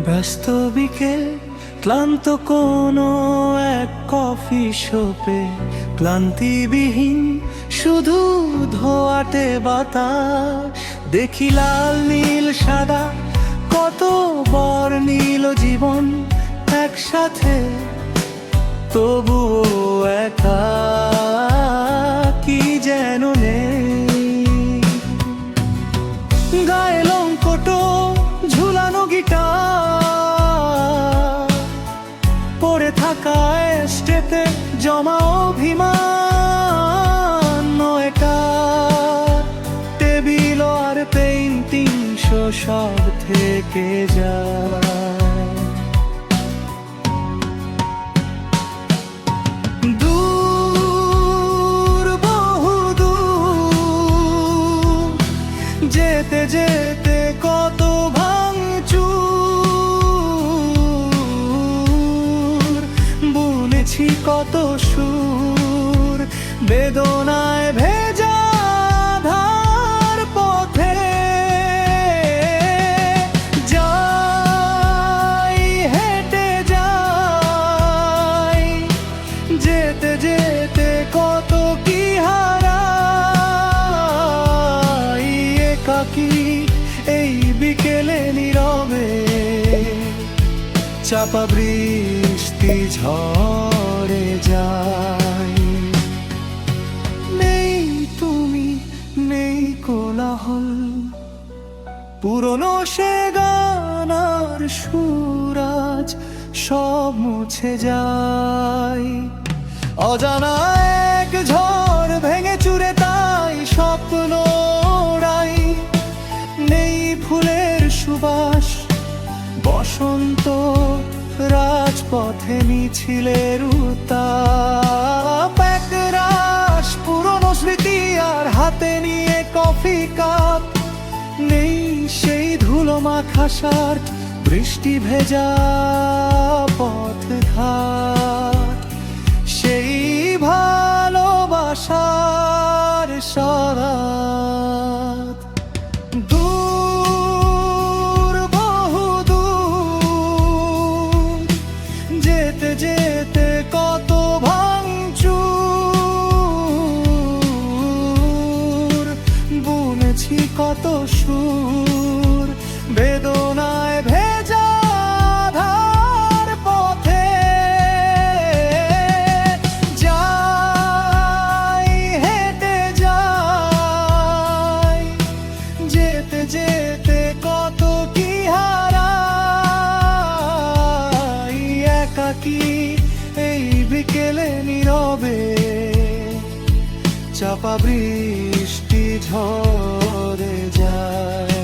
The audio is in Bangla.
ব্যস্ত বিকেল, ক্লান্ত কোনো এক কফি শপে, ক্লান্তিবিহীন শুধু ধোয়াটে বাতাস। দেখি লাল নীল সাদা কত বর্ণিল জীবন একসাথে, তবুও একা কি যেন নেই। গায়ে লঙ্কটো ঝুলানো গিটার, পড়ে থাকা স্টেপে জমা অভিমান। এটা টেবিল আর পেইন্টিং সব থেকে যায়। দূর বহু দূর যেতে যেতে কত ভাঙচুর, বুনেছি কত সুর বেদনায় ভেজা ধার পথে। যাই হেঁটে যাই, যেতে যেতে কত কি হারাই। একাকী এই বিকেলে নীরবে, চাপা বৃষ্টি ঝরে যায়। নেই তুমি, নেই কোলাহল, পুরনো সে গানার সুরাজ সব মুছে যায়। অজানা এক ঝড় ভেঙে চুরে তাই স্বপ্ন ওড়াই। নেই ফুলের সুবাস, বসন্ত রাজপথে মিছিলের উত্তাপ। একরাশ পুরনো স্মৃতি আর হাতে নিয়ে কফি কাপ। নেই সেই ধুলো মাখা শার্ট, বৃষ্টি ভেজা পথ ঘাট। সেই ভালোবাসার সরাত দূর বহু দূর, যেতে যেতে কত ভাঙচুর, বুনেছি কত সুর বেদনায় ভেজা ধার পথে। যাই হেঁটে যাই, যেতে যেতে কত কি হারাই। একাকী এই বিকেলে নীরবে, চাপা বৃষ্টি ঝরে যায়।